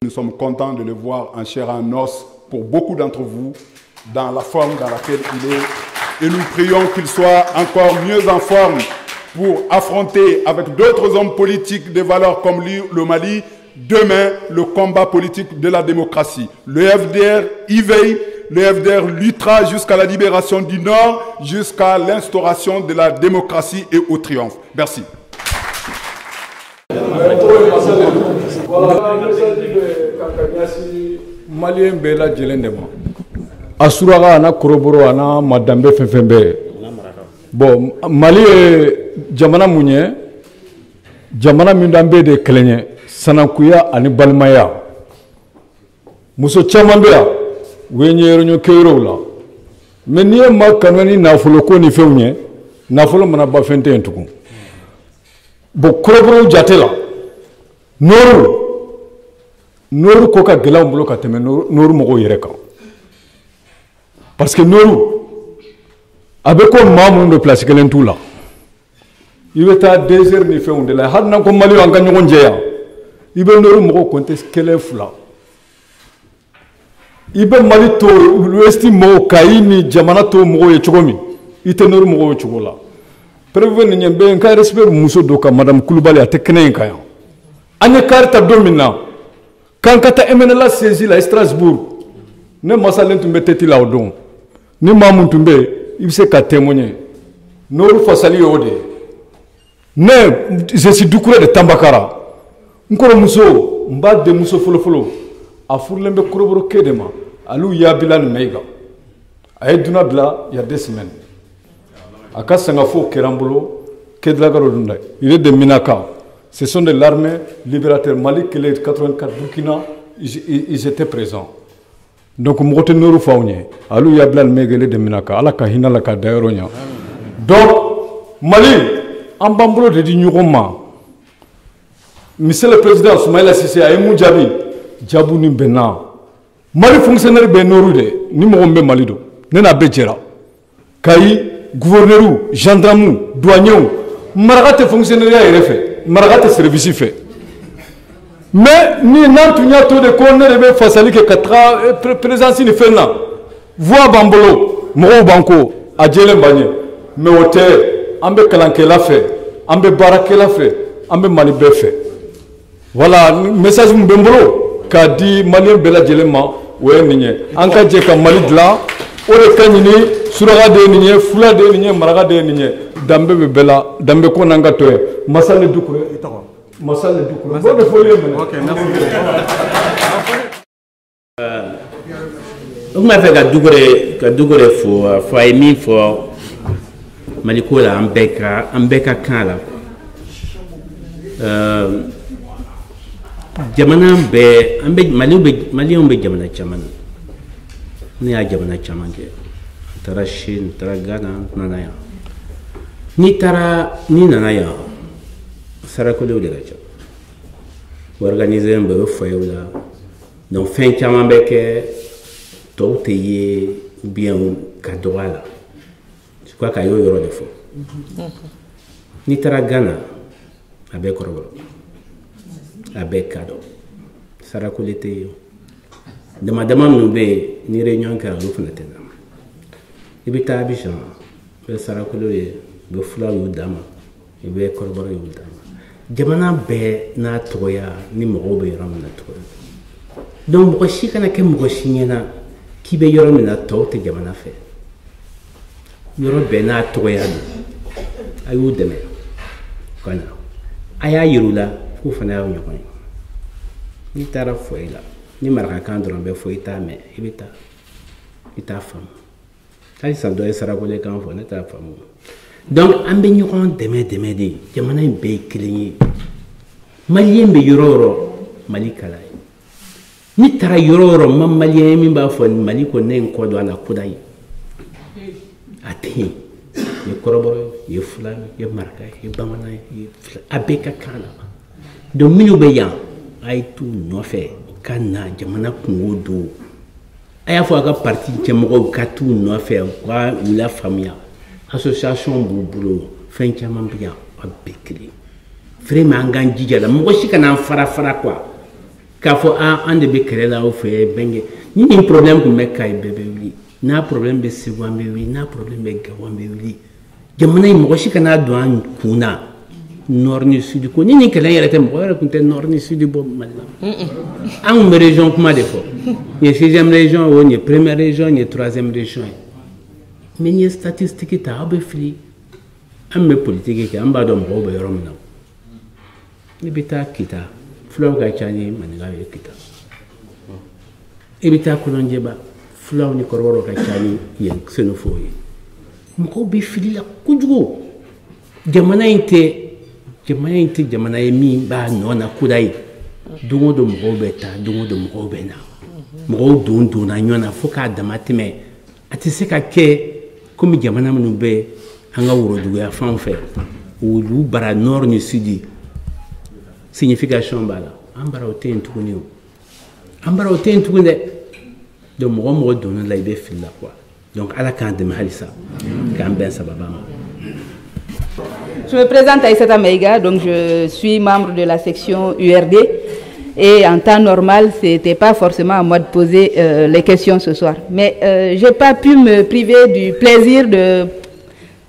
Nous sommes contents de le voir en chair et en os pour beaucoup d'entre vous dans la forme dans laquelle il est. Et nous prions qu'il soit encore mieux en forme pour affronter avec d'autres hommes politiques des valeurs comme le Mali, demain, le combat politique de la démocratie. Le FDR y veille, le FDR luttera jusqu'à la libération du Nord, jusqu'à l'instauration de la démocratie et au triomphe. Merci. Malien bela jelendema asuraga ana koroboro ana madambe fefembe bon Mali jamana munye jamana mindambe de klenye sanakuya ani balmaya muso chamambe ya wenyero nyo keiro la meniye makanani nafulo ko ni fewnye nafulo mana ba fente entuku bo koroboro jatela Noru koka gela mbolo ka teme noru mogo yere kan parce que noru avec ko mamu de place kelen tout là il veut ta 2 heures ni fait on de la had nan ko mali an ganyo njeya ibe noru mogo contest kelen fula ibe mali to l'ouesti mo kayini jamana to mogo ye chogomi ite noru mogo ye chogola prévenir nyembe en ka respect muso doka madame Koulibaly a tekene kaya ane karta domina quand kata MNLA saisi la Strasbourg ne masalen tumbe teti la odon ni mamun tumbe ibse ka témoigner noru fasali ode ne je suis dukure de Tambakara nkoro muso mba de muso folo a furlembe koroboro kedema alu ya bilan meiga ay duna bla il y a 2 semaines aka sangafo kerambolo kedla garo dunda il est de Minaka. Ce sont de l'armée libérateur Mali, que les 84 Burkina, ils étaient présents. Donc, je suis venu à l'Ou Yablan Megele de Minaka, à la Kahina, la Kadaeronia. Donc, Mali, en bambolo de Dignuroma, Monsieur le Président Soumaïla Sissé a ému Djabi, Djabou Nimbena. Mali fonctionnaire Benorude, Nimorombe Malido, Nena Bejera, Kayi, gouverneur, gendarme, douanier, Maragate fonctionnaire est fait. Maragate service fait. Mais ni n'antunya to de corner de fasali que 4 présence ni fait là. Voix bambolo, mo banco, a djele bagné. Mais hôtel, ambe kalanke la fait, ambe barake la fait, ambe malibé fait. Voilà, message mbembolo ka di malien bela djelema ouais nigne. Anka djeka malidla, ore kanini suraga de nigne, fula de nigne, maraga de nigne. Dambe bela, dambe ko nanga toye. Masale dukure itako. Masale dukure. Bonne folie. OK, merci. On m'a fait ka dugure fo emi fo malikola ambeka kala. Jamana be ambe mali be jamana chamana. Ni a jamana chamange. Tara Chine, tara Ghana, nanaya. Ni nanaya. Sarakole ou de la chap. Organiser un peu foyer là. Donc fin chamambeke, tout est bien cadeau là. Je crois qu'il y a eu de faux. Ni tara Ghana, avec coroboro, avec cadeau. Sarakole te. De madame Noubé, ni réunion car nous faisons. Ibita Abidjan, be Sarakolo be fula yu dama, be koroboro yu dama. Jamana be na toya ni mogo be yoram na toya. Donc mogo shi kana ke mogo shi nyena ki be yoram na to te jamana fe. Yoro be na toya ni ayu deme. Kana aya yirula fu fana yu nyokoni. Ni tara foila ni maraka kandron be foita me ita fam. Quand ça doit être Sarakole quand on est à femme. Donc, an bɛ ɲɔgɔn dɛmɛ de jamana in bɛɛ ye kelen ye maliyɛn bɛ yɔrɔ o yɔrɔ Mali ka d'a ye n'i taara yɔrɔ o yɔrɔ ma maliyɛn ye min b'a fɔ Mali ko ne ye n kɔ don a la ko da ye a tɛ yen i ye kɔrɔbɔrɔ ye i ye Fulani i ye Maraka ye i ye Bamanan ye i ye a bɛɛ ka kan la donc minnu bɛ yan a ye t'u nɔfɛ ka na jamana kungo don a y'a fɔ a ka parti ɲɛmɔgɔw ka t'u nɔfɛ u ka u lafaamuya association b'u bolo fɛn caman bɛ yan a bɛɛ kelen vraiment an k'an jija la mɔgɔ si kana an fara quoi k'a fɔ an de bɛ kɛlɛ la aw fɛ bɛnkɛ ni nin problème tun bɛ Kayi bɛɛ bɛ wuli n'a problème bɛ Segu an bɛ wuli n'a problème bɛ Gawo an bɛ wuli jamana in mɔgɔ si kana don an kun na nord ni sud ko ni nin kɛlɛ yɛrɛ tɛ mɔgɔ yɛrɛ tun tɛ nord ni sud bɔ Mali la an tun bɛ région kuma de fɔ nin ye 6e région o nin ye 1e région nin ye 3e région ye mais n'i ye statistique ta aw bɛ fili an bɛ politique kɛ an b'a dɔn mɔgɔw bɛ yɔrɔ min na i bɛ taa Kita fulaw ka ca ni maninkaw ye Kita i bɛ taa Kolonjɛba fulaw ni kɔrɔbɔrɔw ka ca ni yen Senofow ye mɔgɔw bɛ fili la kojugu jamana in tɛ jamana ye min b'a nɔ na koda ye don o don mɔgɔw bɛ taa don o don mɔgɔw bɛ na mɔgɔw donna ɲɔgɔn na fo k'a dama tɛmɛ a tɛ se ka kɛ komi jamana minnu bɛ an ka woroduguya fanw fɛ olu bara nord ni sud signification b'a la an bara o tɛ yen tuguni o an bara o tɛ yen tuguni dɛ donc mɔgɔ donna la i bɛ fili la quoi donc ala k'an dɛmɛ halisa k'an bɛn sababa ma. Je me présente Aïssata Maïga, donc je suis membre de la section URD et en temps normal, ce n'était pas forcément à moi de poser les questions ce soir. Mais je n'ai pas pu me priver du plaisir de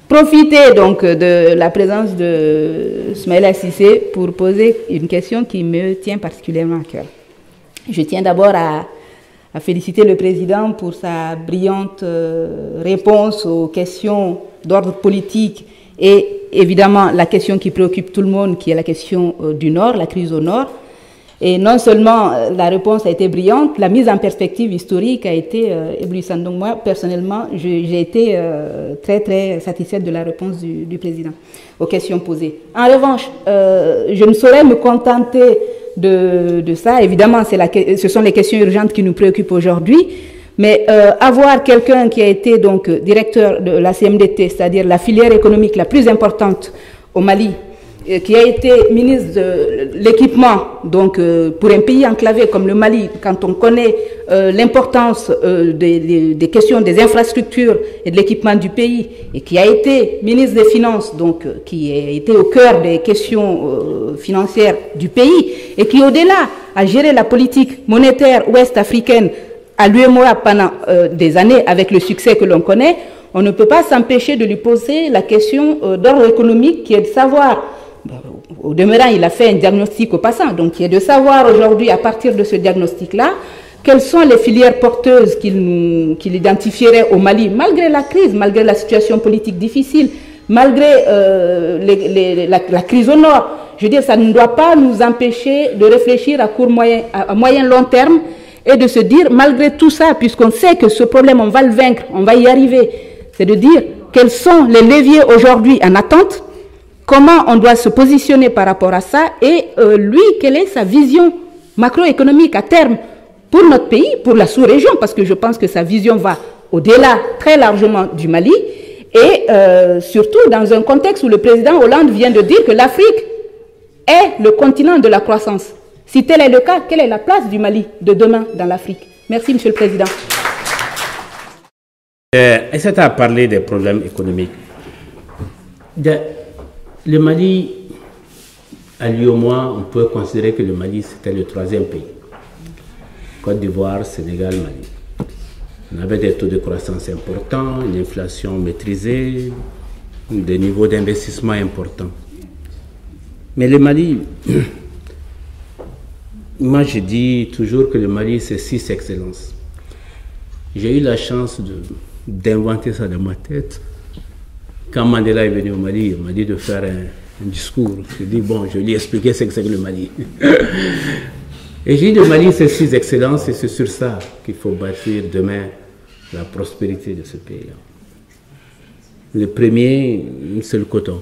profiter donc de la présence de Soumaïla Cissé pour poser une question qui me tient particulièrement à cœur. Je tiens d'abord à féliciter le président pour sa brillante réponse aux questions d'ordre politique et évidemment la question qui préoccupe tout le monde, qui est la question du Nord, la crise au Nord. Et non seulement la réponse a été brillante, la mise en perspective historique a été éblouissante. Donc moi, personnellement, j'ai été très très satisfaite de la réponse du président aux questions posées. En revanche, je ne saurais me contenter de ça. Évidemment, ce sont les questions urgentes qui nous préoccupent aujourd'hui. Mais avoir quelqu'un qui a été donc directeur de la CMDT, c'est-à-dire la filière économique la plus importante au Mali, qui a été ministre de l'équipement, donc pour un pays enclavé comme le Mali, quand on connaît l'importance des questions des infrastructures et de l'équipement du pays, et qui a été ministre des Finances, donc qui a été au cœur des questions financières du pays, et qui au-delà a géré la politique monétaire ouest-africaine à l'UEMOA pendant des années avec le succès que l'on connaît, on ne peut pas s'empêcher de lui poser la question d'ordre économique qui est de savoir, au demeurant il a fait un diagnostic au passant, donc qui est de savoir aujourd'hui à partir de ce diagnostic-là, quelles sont les filières porteuses qu'il identifierait au Mali, malgré la crise, malgré la situation politique difficile, malgré la crise au Nord. Je veux dire, ça ne doit pas nous empêcher de réfléchir à moyen long terme et de se dire, malgré tout ça, puisqu'on sait que ce problème, on va le vaincre, on va y arriver, c'est de dire quels sont les leviers aujourd'hui en attente, comment on doit se positionner par rapport à ça, et lui, quelle est sa vision macroéconomique à terme pour notre pays, pour la sous-région, parce que je pense que sa vision va au-delà très largement du Mali, et surtout dans un contexte où le président Hollande vient de dire que l'Afrique est le continent de la croissance. Si tel est le cas, quelle est la place du Mali de demain dans l'Afrique? Merci, Monsieur le Président. Aïssata a parlé des problèmes économiques. Le Mali, à l'UEMOA, on peut considérer que le Mali, c'était le 3e pays. Côte d'Ivoire, Sénégal, Mali. On avait des taux de croissance importants, une inflation maîtrisée, des niveaux d'investissement importants. Mais le Mali... Moi, je dis toujours que le Mali, c'est 6 excellences. J'ai eu la chance d'inventer ça dans ma tête. Quand Mandela est venu au Mali, il m'a dit de faire un discours. J'ai dit, bon, je lui ai expliqué ce que c'est que le Mali. Et j'ai dit, le Mali, c'est 6 excellences et c'est sur ça qu'il faut bâtir demain la prospérité de ce pays-là. Le premier, c'est le coton.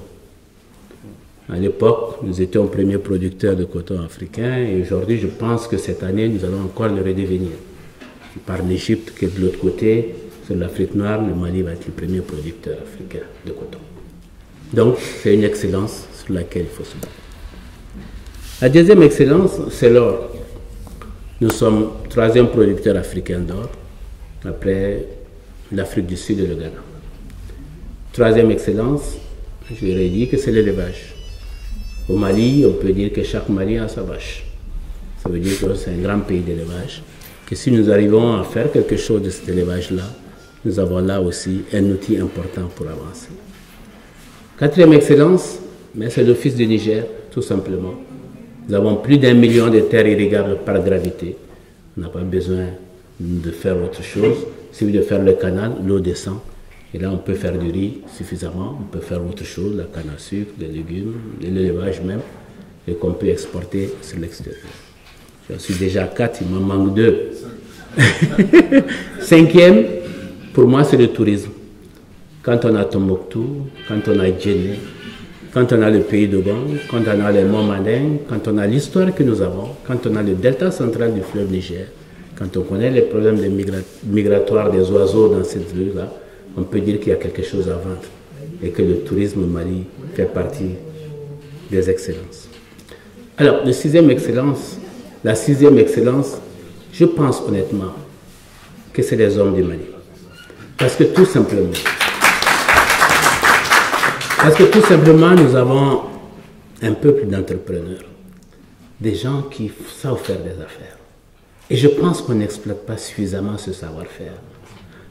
À l'époque, nous étions premiers producteurs de coton africain et aujourd'hui, je pense que cette année, nous allons encore le redevenir. Par l'Égypte qui est de l'autre côté, sur l'Afrique noire, le Mali va être le premier producteur africain de coton. Donc, c'est une excellence sur laquelle il faut se battre. La deuxième excellence, c'est l'or. Nous sommes troisième producteur africain d'or, après l'Afrique du Sud et le Ghana. Troisième excellence, j'aurais dit que c'est l'élevage. Au Mali, on peut dire que chaque Malien a sa vache. Ça veut dire que c'est un grand pays d'élevage. Que si nous arrivons à faire quelque chose de cet élevage-là, nous avons là aussi un outil important pour avancer. Quatrième excellence, c'est l'Office du Niger, tout simplement. Nous avons plus d'1 million de terres irrigables par gravité. On n'a pas besoin de faire autre chose. Il suffit de faire le canal, l'eau descend. Et là, on peut faire du riz suffisamment. On peut faire autre chose, la canne à sucre, des légumes, de l'élevage même, et qu'on peut exporter sur l'extérieur. J'en suis déjà à 4, il m'en manque 2. Cinquième, pour moi, c'est le tourisme. Quand on a Tombouctou, quand on a Djenné, quand on a le pays de Gong, quand on a les monts Manding, quand on a l'histoire que nous avons, quand on a le delta central du fleuve Niger, quand on connaît les problèmes migratoires des oiseaux dans cette rue-là, on peut dire qu'il y a quelque chose à vendre et que le tourisme au Mali fait partie des excellences. Alors, la sixième excellence, je pense honnêtement que c'est les hommes du Mali. Parce que tout simplement, nous avons un peuple d'entrepreneurs, des gens qui savent faire des affaires. Et je pense qu'on n'exploite pas suffisamment ce savoir-faire.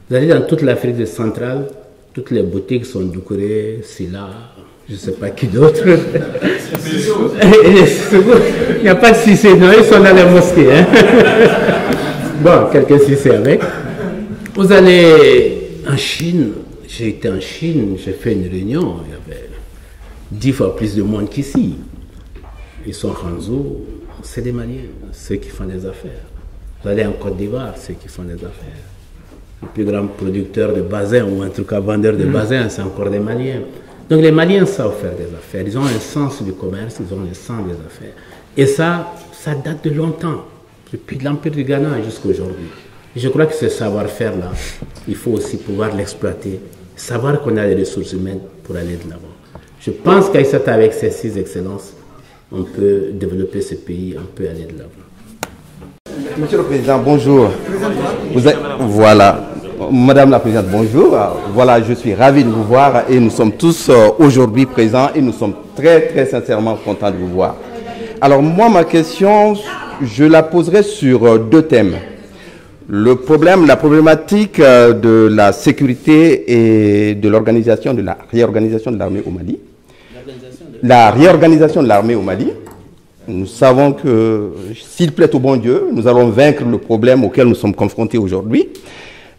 Vous allez dans toute l'Afrique centrale, toutes les boutiques sont Doucouré, Silla, je ne sais pas qui d'autre. Il n'y a pas de Cissé, non, ils sont dans les mosquées. Hein. Bon, quelques Cissé avec. Vous allez en Chine, j'ai été en Chine, j'ai fait une réunion, il y avait 10 fois plus de monde qu'ici. Ils sont Hanzhou, c'est des Maliens, ceux qui font des affaires. Vous allez en Côte d'Ivoire, ceux qui font des affaires. Le plus grand producteur de basin, ou en tout cas vendeur de basin, c'est encore des Maliens. Donc les Maliens savent faire des affaires, ils ont un sens du commerce, ils ont un sens des affaires. Et ça date de longtemps, depuis l'Empire du Ghana jusqu'à aujourd'hui. Je crois que ce savoir-faire-là, il faut aussi pouvoir l'exploiter, savoir qu'on a les ressources humaines pour aller de l'avant. Je pense qu'Aïssata, avec ces 6 excellences, on peut développer ce pays, on peut aller de l'avant. Monsieur le Président, bonjour. Voilà. Madame la Présidente, bonjour. Voilà, je suis ravi de vous voir et nous sommes tous aujourd'hui présents et nous sommes très, très sincèrement contents de vous voir. Alors moi, ma question, je la poserai sur 2 thèmes. Le problème, la problématique de la sécurité et de l'organisation, de la réorganisation de l'armée au Mali. La réorganisation de l'armée au Mali. Nous savons que, s'il plaît au bon Dieu, nous allons vaincre le problème auquel nous sommes confrontés aujourd'hui.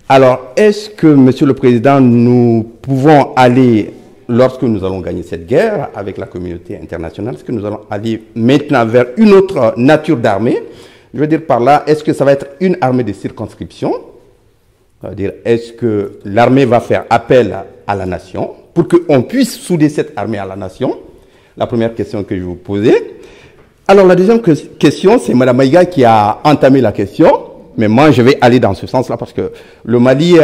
Alors, est-ce que, Monsieur le Président, nous pouvons aller, lorsque nous allons gagner cette guerre avec la communauté internationale, est-ce que nous allons aller maintenant vers une autre nature d'armée? Je veux dire par là, est-ce que ça va être une armée de circonscription? C'est-à-dire, est-ce que l'armée va faire appel à la nation pour qu'on puisse souder cette armée à la nation? La première question que je vais vous poser. Alors, la deuxième question, c'est Mme Maïga qui a entamé la question, mais moi, je vais aller dans ce sens-là parce que le Mali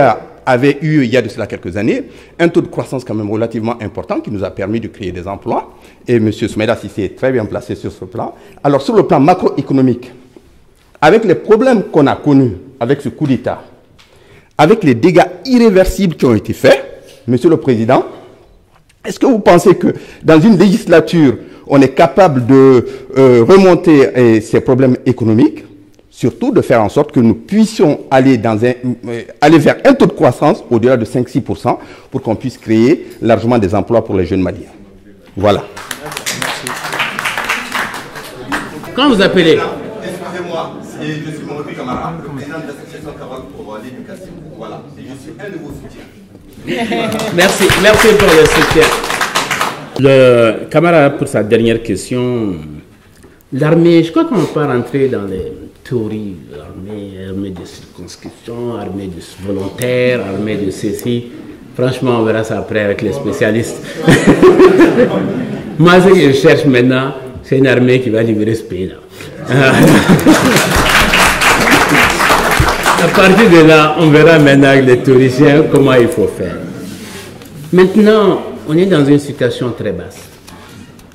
avait eu, il y a de cela quelques années, un taux de croissance quand même relativement important qui nous a permis de créer des emplois. Et M. Soumaïla Cissé est très bien placé sur ce plan. Alors, sur le plan macroéconomique, avec les problèmes qu'on a connus avec ce coup d'État, avec les dégâts irréversibles qui ont été faits, Monsieur le Président, est-ce que vous pensez que dans une législature, on est capable de remonter ces problèmes économiques, surtout de faire en sorte que nous puissions aller, aller vers un taux de croissance au-delà de 5-6% pour qu'on puisse créer largement des emplois pour les jeunes Maliens. Voilà. Quand vous appelez... Excusez-moi, je suis mon camarade, le président de l'association Carotte pour l'éducation. Voilà, et je suis un de vos soutiens. Merci pour le soutien. Le camarade, pour sa dernière question, l'armée, je crois qu'on ne va pas rentrer dans les théories, armée de circonscription, armée de volontaires, armée de ceci. Franchement, on verra ça après avec les spécialistes. Moi, ce que je cherche maintenant, c'est une armée qui va libérer ce pays-là. À partir de là, on verra maintenant avec les théoriciens comment il faut faire. Maintenant, on est dans une situation très basse.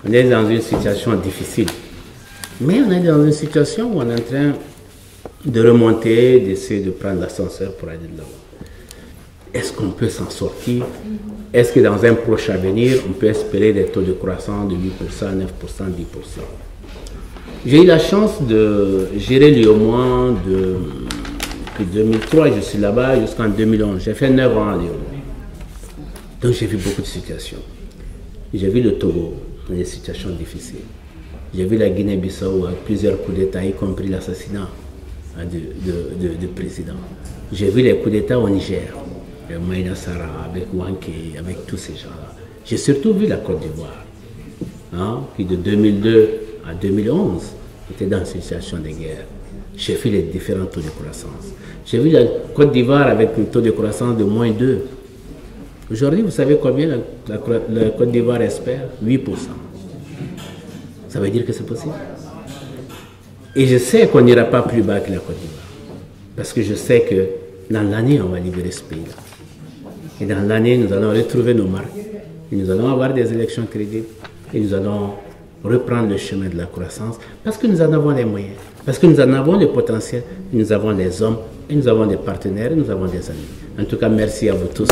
On est dans une situation difficile. Mais on est dans une situation où on est en train de remonter, d'essayer de prendre l'ascenseur pour aller de l'avant. Est-ce qu'on peut s'en sortir? Est-ce que dans un proche avenir, on peut espérer des taux de croissance de 8%, 9%, 10%? J'ai eu la chance de gérer l'UEMOA depuis 2003, je suis là-bas jusqu'en 2011. J'ai fait 9 ans à l'UEMOA. Donc j'ai vu beaucoup de situations. J'ai vu le Togo dans des situations difficiles. J'ai vu la Guinée-Bissau avec plusieurs coups d'État, y compris l'assassinat du président. J'ai vu les coups d'État au Niger, avec Maïna Sara, avec Wanké, avec tous ces gens-là. J'ai surtout vu la Côte d'Ivoire, qui de 2002 à 2011 était dans une situation de guerre. J'ai vu les différents taux de croissance. J'ai vu la Côte d'Ivoire avec un taux de croissance de -2. Aujourd'hui, vous savez combien la Côte d'Ivoire espère? 8%. Ça veut dire que c'est possible. Et je sais qu'on n'ira pas plus bas que la Côte d'Ivoire. Parce que je sais que dans l'année, on va libérer ce pays-là. Et dans l'année, nous allons retrouver nos marques. Et nous allons avoir des élections crédibles. Et nous allons reprendre le chemin de la croissance. Parce que nous en avons les moyens. Parce que nous en avons le potentiel. Nous avons les hommes. Et nous avons des partenaires. Et nous avons des amis. En tout cas, merci à vous tous.